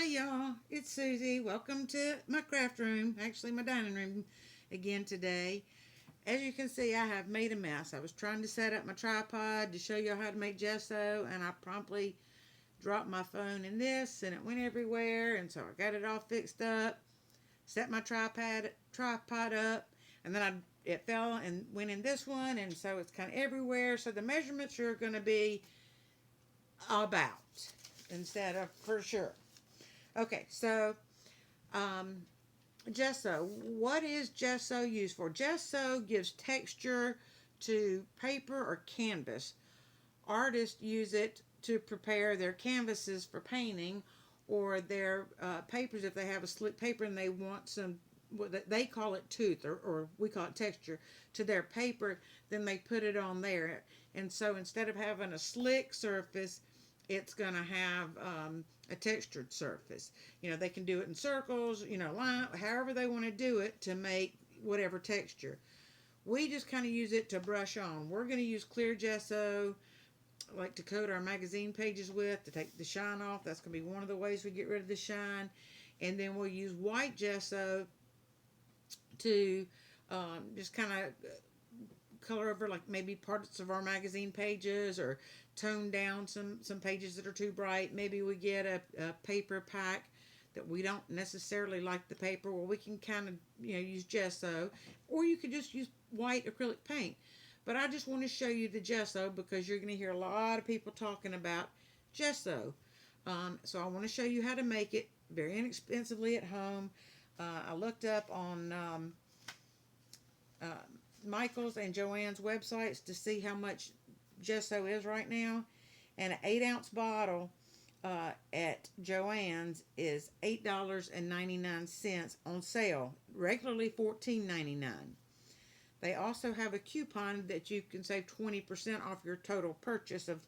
Hi y'all, it's Susie. Welcome to my craft room, actually my dining room again today. As you can see, I have made a mess. I was trying to set up my tripod to show you how to make gesso, and I promptly dropped my phone in this and it went everywhere, and so I got it all fixed up, set my tripod up, and then it fell and went in this one, and so it's kind of everywhere. So the measurements are going to be about instead of for sure. Okay, so um, gesso. What is gesso used for? Gesso gives texture to paper or canvas. Artists use it to prepare their canvases for painting, or their papers if they have a slick paper and they want some, what they call it tooth, or we call it texture to their paper, then they put it on there. And so instead of having a slick surface, it's going to have a textured surface. They can do it in circles, line, however they want to do it to make whatever texture. We just kind of use it to brush on. We're going to use clear gesso, like to coat our magazine pages with, to take the shine off. That's going to be one of the ways we get rid of the shine. And then we'll use white gesso to just kind of color over, like maybe parts of our magazine pages, or tone down some pages that are too bright. Maybe we get a paper pack that we don't necessarily like the paper. Well, we can kind of use gesso, or you could just use white acrylic paint. But I just want to show you the gesso because you're going to hear a lot of people talking about gesso. So I want to show you how to make it very inexpensively at home. I looked up on uh, Michael's and Joann's websites to see how much gesso is right now, and an 8-ounce bottle at Joann's is $8.99 on sale. Regularly $14.99. They also have a coupon that you can save 20% off your total purchase of,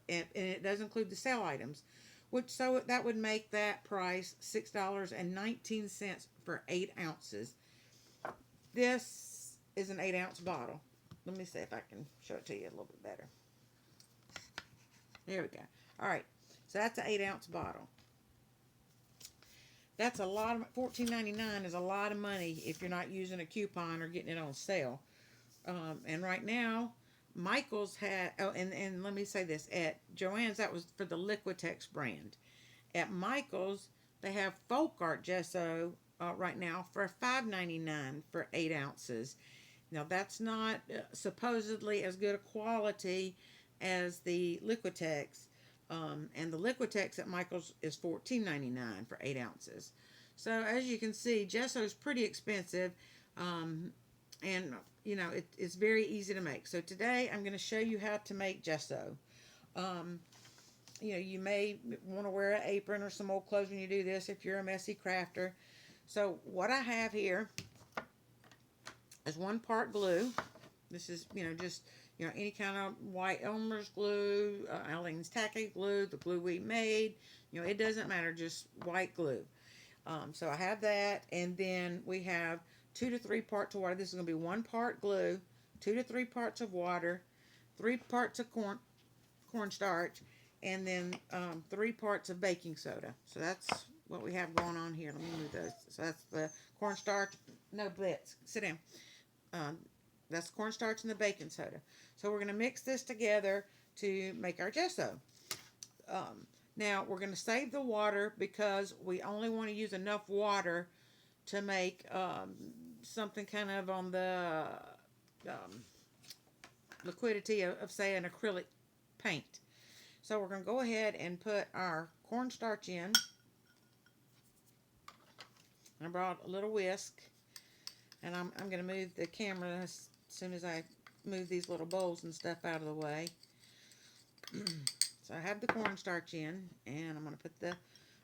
and it does include the sale items, which so that would make that price $6.19 for 8 ounces. This is an 8-ounce bottle. Let me see if I can show it to you a little bit better. There we go. All right, so that's an 8-ounce bottle. That's a lot of $14.99 is a lot of money if you're not using a coupon or getting it on sale. And right now, Michael's had, oh, and let me say this, at Joann's, that was for the Liquitex brand. At Michael's, they have folk art gesso right now for $5.99 for 8 ounces. Now that's not supposedly as good a quality as the Liquitex, and the Liquitex at Michael's is $14.99 for 8 ounces. So as you can see, gesso is pretty expensive, and it's very easy to make. So today I'm going to show you how to make gesso. Um, you may want to wear an apron or some old clothes when you do this if you're a messy crafter. So what I have here is 1 part glue. This is, just, any kind of white Elmer's glue, Aleene's tacky glue, the glue we made. It doesn't matter, just white glue. So I have that, and then we have 2 to 3 parts of water. This is going to be 1 part glue, 2 to 3 parts of water, 3 parts of cornstarch, and then 3 parts of baking soda. So that's what we have going on here. Let me move those. So that's the cornstarch. No, Blitz, sit down. Um, that's cornstarch and the baking soda. So we're going to mix this together to make our gesso. Now we're going to save the water because we only want to use enough water to make something kind of on the um, liquidity of, say, an acrylic paint. So we're going to go ahead and put our cornstarch in. I brought a little whisk, and I'm going to move the camera as soon as I move these little bowls and stuff out of the way. So I have the cornstarch in, and I'm going to put the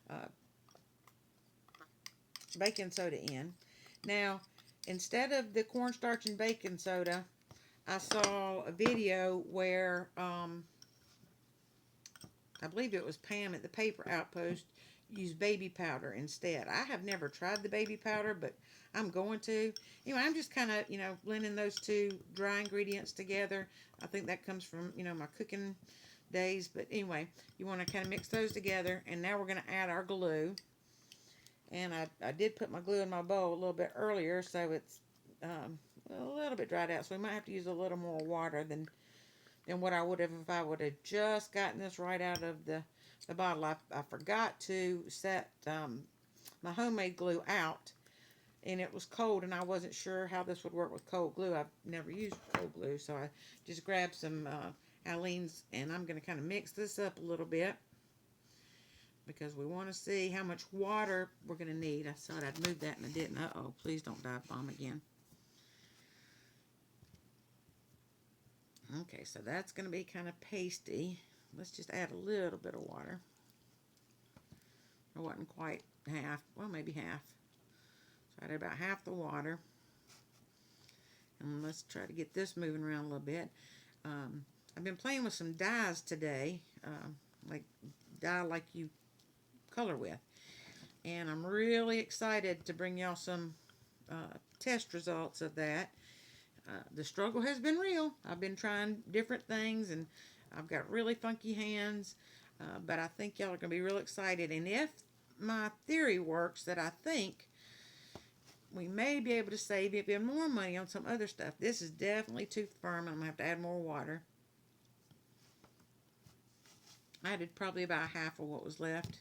uh, baking soda in. Now, instead of the cornstarch and baking soda, I saw a video where I believe it was Pam at the Paper Outpost used baby powder instead. I have never tried the baby powder, but I'm going to. Anyway, I'm just kind of, blending those two dry ingredients together. I think that comes from, my cooking days. But anyway, you want to kind of mix those together. And now we're going to add our glue. And I did put my glue in my bowl a little bit earlier, so it's a little bit dried out. So we might have to use a little more water than what I would have if I would have just gotten this right out of the bottle. I forgot to set my homemade glue out, and it was cold, and I wasn't sure how this would work with cold glue. I've never used cold glue, so I just grabbed some Aleene's, and I'm going to kind of mix this up a little bit because we want to see how much water we're going to need. I thought I'd move that, and I didn't. Uh-oh, please don't dive bomb again. Okay, so that's going to be kind of pasty. Let's just add a little bit of water. It wasn't quite half, well, maybe half. So I added about half the water. And let's try to get this moving around a little bit. I've been playing with some dyes today, like dye like you color with. And I'm really excited to bring y'all some test results of that. The struggle has been real. I've been trying different things, and I've got really funky hands, but I think y'all are going to be real excited. And if my theory works, that I think we may be able to save even more money on some other stuff. This is definitely too firm. I'm going to have to add more water. I added probably about half of what was left.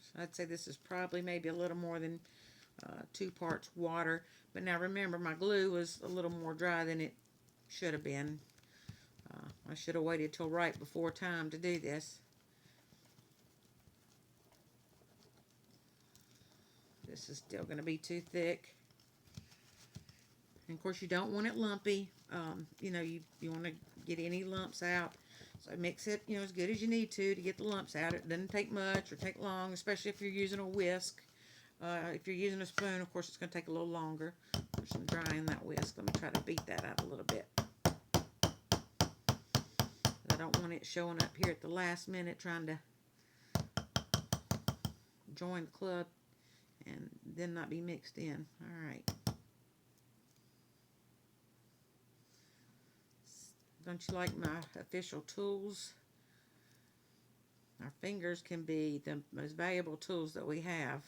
So I'd say this is probably maybe a little more than 2 parts water. But now remember, my glue was a little more dry than it should have been. I should have waited till right before time to do this. This is still going to be too thick. And of course, you don't want it lumpy. You know, you want to get any lumps out. So mix it, you know, as good as you need to get the lumps out. It doesn't take much or take long, especially if you're using a whisk. If you're using a spoon, of course, it's going to take a little longer. There's some dry in that whisk. Let me try to beat that out a little bit. I don't want it showing up here at the last minute trying to join the club and then not be mixed in. All right. Don't you like my official tools? Our fingers can be the most valuable tools that we have.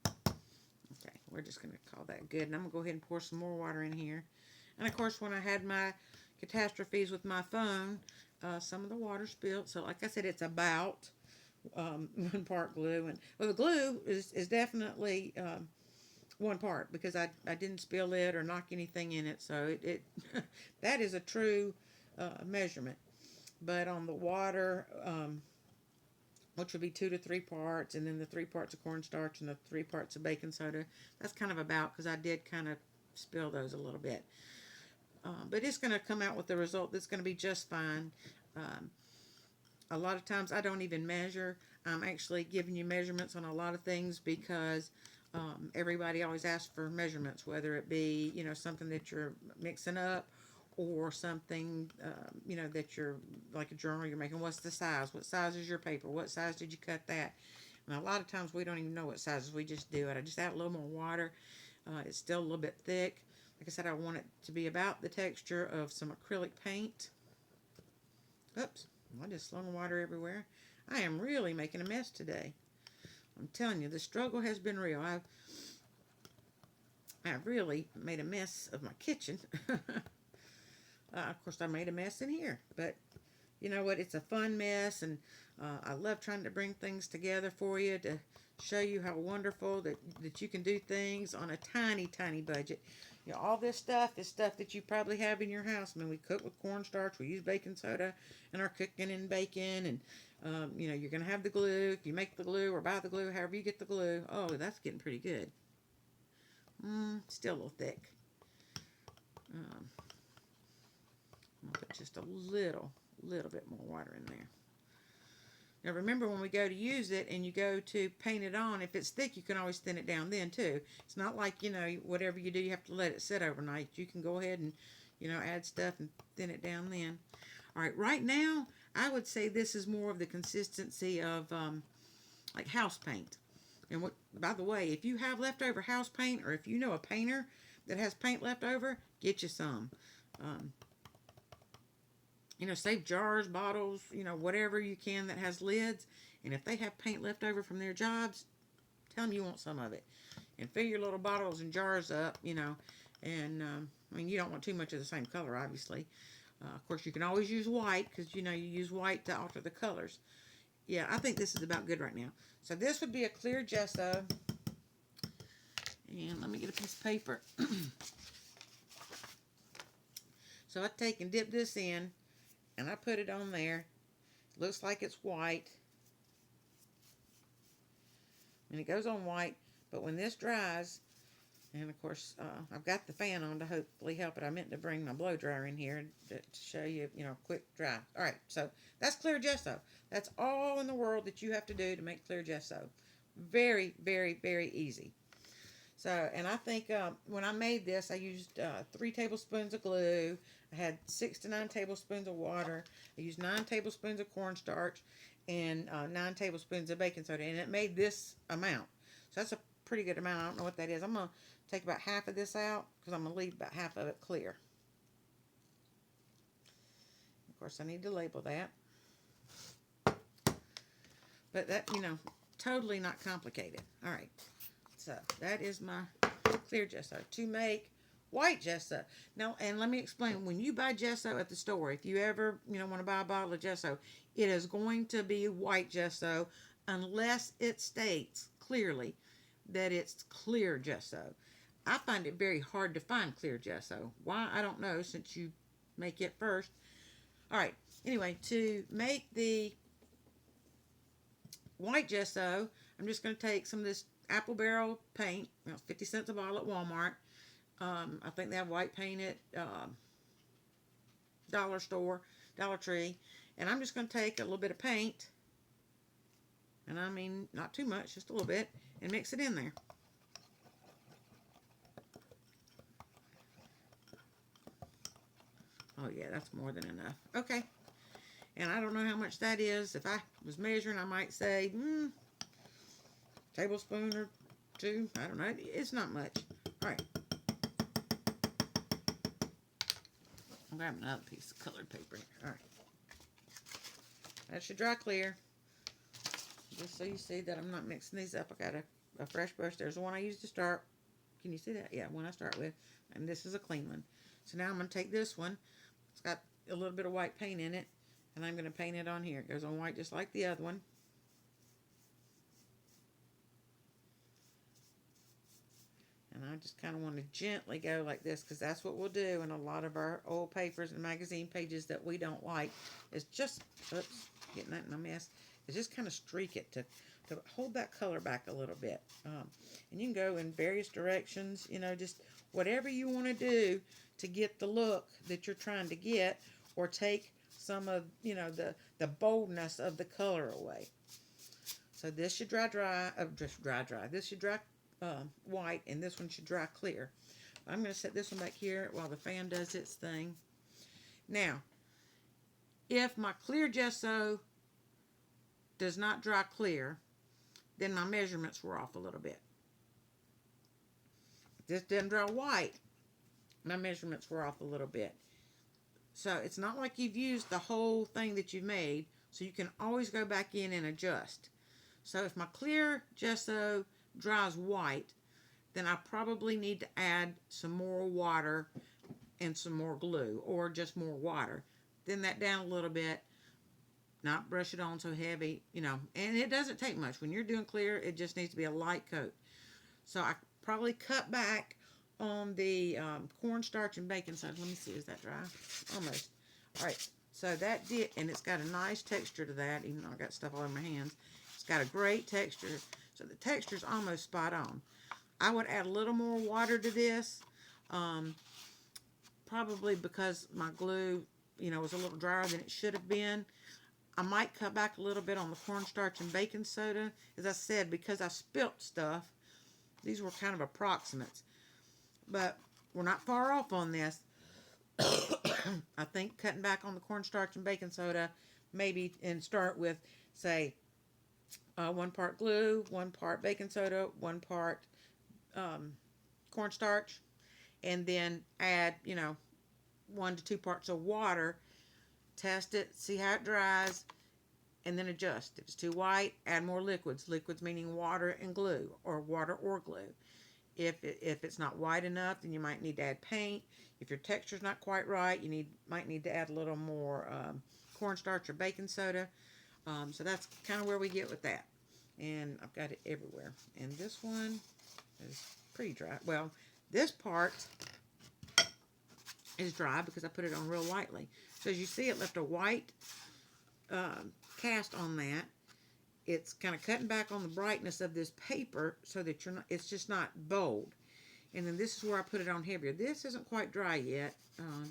Okay, we're just going to call that good. And I'm going to go ahead and pour some more water in here. And of course, when I had my catastrophes with my phone, some of the water spilled. So like I said, it's about 1 part glue. And well, the glue is definitely 1 part because I didn't spill it or knock anything in it. So it that is a true measurement. But on the water, which would be 2 to 3 parts, and then the 3 parts of cornstarch and the 3 parts of baking soda, that's kind of about, because I did kind of spill those a little bit. But it's going to come out with the result that's going to be just fine. A lot of times I don't even measure. I'm actually giving you measurements on a lot of things because everybody always asks for measurements, whether it be, you know, something that you're mixing up or something, you know, that you're, like a journal you're making. What's the size? What size is your paper? What size did you cut that? And a lot of times we don't even know what sizes. We just do it. I just add a little more water. It's still a little bit thick. Like I said, I want it to be about the texture of some acrylic paint. Oops, I just slung water everywhere. I am really making a mess today. I'm telling you, the struggle has been real. I've really made a mess of my kitchen. Of course, I made a mess in here, but you know what? It's a fun mess, and I love trying to bring things together for you to show you how wonderful that you can do things on a tiny, tiny budget. You know, all this stuff is stuff that you probably have in your house. I mean, we cook with cornstarch, we use baking soda in our cooking and baking, and you know, you're going to have the glue. If you make the glue or buy the glue, however you get the glue. Oh, that's getting pretty good. Still a little thick. I'm going to put just a little bit more water in there. Now remember, when we go to use it and you go to paint it on, if it's thick, you can always thin it down then too. It's not like, you know, whatever you do, you have to let it sit overnight. You can go ahead and, you know, add stuff and thin it down then. All right, right now, I would say this is more of the consistency of like house paint. And what, by the way, if you have leftover house paint, or if you know a painter that has paint left over, get you some. save jars, bottles, whatever you can that has lids. And if they have paint left over from their jobs, tell them you want some of it. And fill your little bottles and jars up, And, I mean, you don't want too much of the same color, obviously. Of course, you can always use white because, you use white to alter the colors. Yeah, I think this is about good right now. So this would be a clear gesso. And let me get a piece of paper. So I take and dip this in, and I put it on there. Looks like it's white. And it goes on white, but when this dries, and of course, I've got the fan on to hopefully help it. I meant to bring my blow dryer in here to show you, quick dry. All right, so that's clear gesso. That's all in the world that you have to do to make clear gesso. Very, very, very easy. So, and I think when I made this, I used 3 tablespoons of glue. I had 6 to 9 tablespoons of water. I used 9 tablespoons of cornstarch and 9 tablespoons of baking soda, and it made this amount. So that's a pretty good amount. I don't know what that is. I'm going to take about half of this out because I'm going to leave about half of it clear. Of course, I need to label that. But that, totally not complicated. All right. So that is my clear gesso to make white gesso. Now, and let me explain. When you buy gesso at the store, if you ever, want to buy a bottle of gesso, it is going to be white gesso unless it states clearly that it's clear gesso. I find it very hard to find clear gesso. Why? I don't know, since you make it first. All right. Anyway, to make the white gesso, I'm just going to take some of this apple barrel paint, 50 cents a bottle at Walmart. I think they have white paint at Dollar Store, Dollar Tree. And I'm just going to take a little bit of paint, and I mean not too much, just a little bit, and mix it in there. Oh yeah, that's more than enough. Okay. And I don't know how much that is. If I was measuring, I might say, tablespoon or 2. I don't know. It's not much. All right. I'm grabbing another piece of colored paper here. All right. That should dry clear. Just so you see that I'm not mixing these up. I got a fresh brush. There's the one I used to start. Can you see that? Yeah, one I start with. And this is a clean one. So now I'm going to take this one. It's got a little bit of white paint in it. And I'm going to paint it on here. It goes on white just like the other one. And I just kind of want to gently go like this, because that's what we'll do in a lot of our old papers and magazine pages that we don't like. It's just, oops, getting that in a mess. It's just kind of streak it to hold that color back a little bit. And you can go in various directions, just whatever you want to do to get the look that you're trying to get, or take some of, the boldness of the color away. So this should dry. This should dry white, and this one should dry clear. I'm going to set this one back here while the fan does its thing. Now, if my clear gesso does not dry clear, then my measurements were off a little bit. If this didn't dry white, my measurements were off a little bit. So it's not like you've used the whole thing that you made, so you can always go back in and adjust. So if my clear gesso dries white, then I probably need to add some more water and some more glue, or just more water. Thin that down a little bit, not brush it on so heavy, and it doesn't take much. When you're doing clear, it just needs to be a light coat. So I probably cut back on the cornstarch and baking soda. Let me see, is that dry? Almost. All right, so that did, and it's got a nice texture to that, even though I got stuff all over my hands. It's got a great texture, so the texture's almost spot on. I would add a little more water to this, probably because my glue, was a little drier than it should have been. I might cut back a little bit on the cornstarch and baking soda. As I said, because I spilt stuff, these were kind of approximates. But we're not far off on this. I think cutting back on the cornstarch and baking soda, maybe, and start with, say, 1 part glue, 1 part baking soda, 1 part cornstarch, and then add, 1 to 2 parts of water test it, see how it dries, and then adjust. If it's too white, add more liquids. Liquids meaning water and glue, or water or glue. If it's not white enough, then you might need to add paint. If your texture's not quite right, you might need to add a little more cornstarch or baking soda. So that's kind of where we get with that. And I've got it everywhere. And this one is pretty dry. Well, this part is dry because I put it on real lightly. So as you see, it left a white cast on that. It's kind of cutting back on the brightness of this paper so that it's just not bold. And then this is where I put it on heavier. This isn't quite dry yet.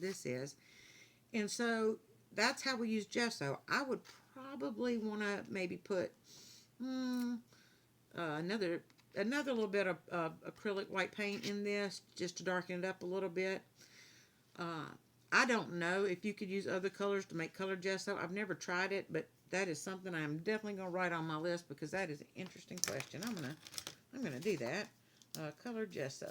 This is. And so that's how we use gesso. I would probably want to maybe put another little bit of acrylic white paint in this just to darken it up a little bit. I don't know if you could use other colors to make colored gesso. I've never tried it, but that is something I'm definitely going to write on my list because that is an interesting question. I'm gonna do that. Colored gesso,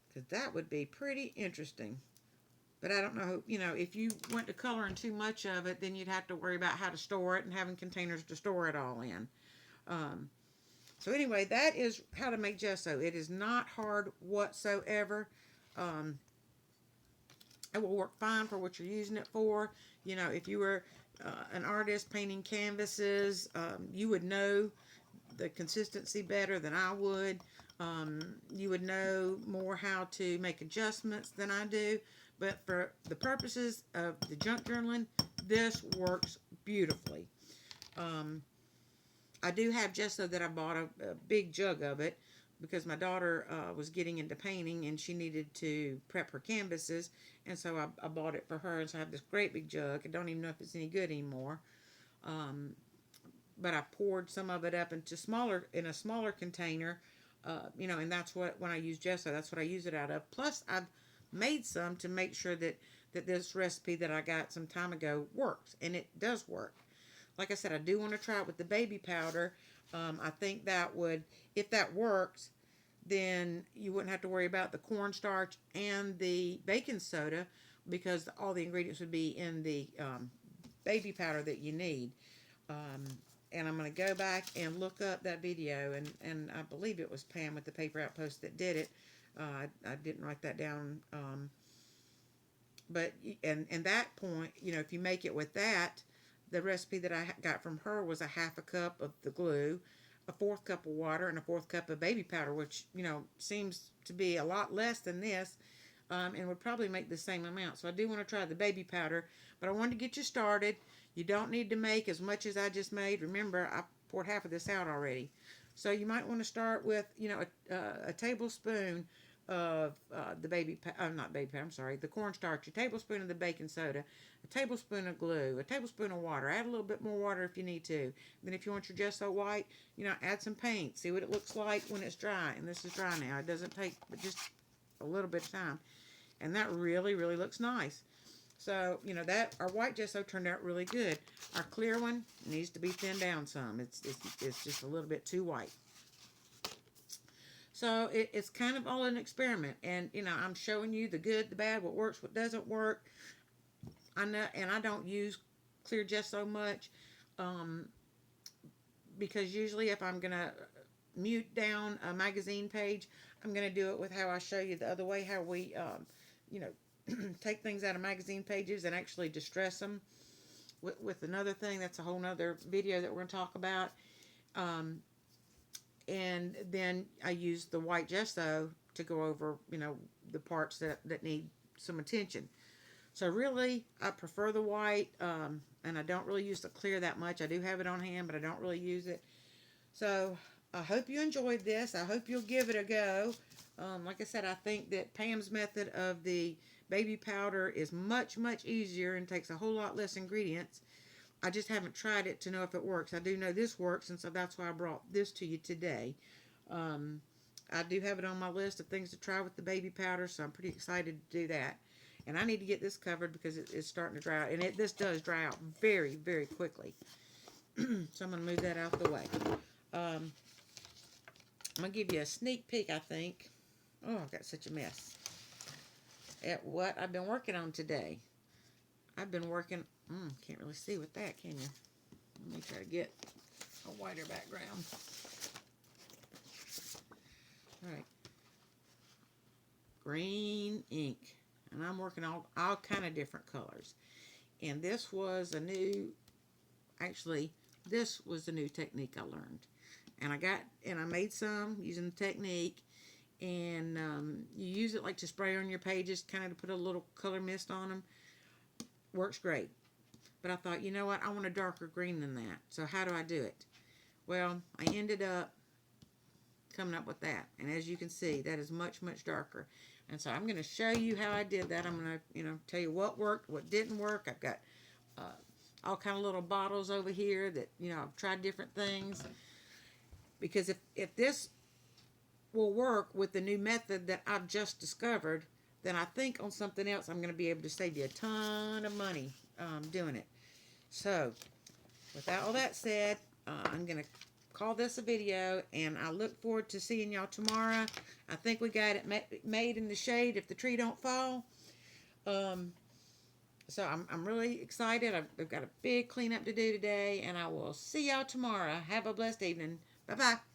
because that would be pretty interesting. But I don't know, if you went to coloring too much of it, then you'd have to worry about how to store it and having containers to store it all in. So anyway, that is how to make gesso. It is not hard whatsoever. It will work fine for what you're using it for. If you were an artist painting canvases, you would know the consistency better than I would. You would know more how to make adjustments than I do. But for the purposes of the junk journaling, this works beautifully. I do have gesso that I bought a big jug of it because my daughter was getting into painting and she needed to prep her canvases, and so I bought it for her. And so I have this great big jug. I don't even know if it's any good anymore, but I poured some of it up into a smaller container, and that's what, when I use gesso, that's what I use it out of. Plus I've made some to make sure that this recipe that I got some time ago works, and it does work. Like I said, I do want to try it with the baby powder. I think that would, if that works, then you wouldn't have to worry about the cornstarch and the baking soda because all the ingredients would be in the baby powder that you need. And I'm going to go back and look up that video, and I believe it was Pam with the Paper Outpost that did it. I didn't write that down. But that point, if you make it with that, the recipe that I got from her was a half a cup of the glue, a fourth cup of water, and a fourth cup of baby powder, which, seems to be a lot less than this, and would probably make the same amount. So I do want to try the baby powder, but I wanted to get you started. You don't need to make as much as I just made. Remember, I poured half of this out already. So you might want to start with, a tablespoon of the the cornstarch, a tablespoon of the baking soda, a tablespoon of glue, a tablespoon of water. Add a little bit more water if you need to. Then if you want your gesso white, add some paint. See what it looks like when it's dry. And this is dry now. It doesn't take but just a little bit of time. And that really, really looks nice. So, that our white gesso turned out really good. Our clear one needs to be thinned down some. It's just a little bit too white. So it's kind of all an experiment, and I'm showing you the good, the bad, what works, what doesn't work. I know, and I don't use clear gesso much, because usually if I'm gonna mute down a magazine page, I'm gonna do it with how I show you the other way, how we take things out of magazine pages and actually distress them with another thing. That's a whole nother video that we're gonna talk about. And then I use the white gesso to go over, the parts that need some attention. So really, I prefer the white, and I don't really use the clear that much. I do have it on hand, but I don't really use it. So I hope you enjoyed this. I hope you'll give it a go. Like I said, I think that Pam's method of the baby powder is much, much easier and takes a whole lot less ingredients. I just haven't tried it to know if it works. I do know this works, and so that's why I brought this to you today. I do have it on my list of things to try with the baby powder, so I'm pretty excited to do that. And I need to get this covered because it's starting to dry out. And this does dry out very, very quickly. So I'm going to move that out the way. I'm going to give you a sneak peek, I think. Oh, I've got such a mess. at what I've been working on today. I've been working, can't really see with that, can you? Let me try to get a wider background. All right, green ink, and I'm working all kind of different colors. And this was a new, actually, this was the new technique I learned. And I made some using the technique, and you use it like to spray on your pages, kind of to put a little color mist on them. Works great. But I thought, you know what, I want a darker green than that. So how do I do it? Well, I ended up coming up with that. And as you can see, that is much, much darker. And so I'm going to show you how I did that. I'm going to, tell you what worked, what didn't work. I've got all kind of little bottles over here that, I've tried different things. Because if this will work with the new method that I've just discovered, then I think on something else I'm going to be able to save you a ton of money doing it. So, without all that said, I'm going to call this a video, and I look forward to seeing y'all tomorrow. I think we got it made in the shade if the tree don't fall. So I'm really excited. I've got a big cleanup to do today, and I will see y'all tomorrow. Have a blessed evening. Bye-bye.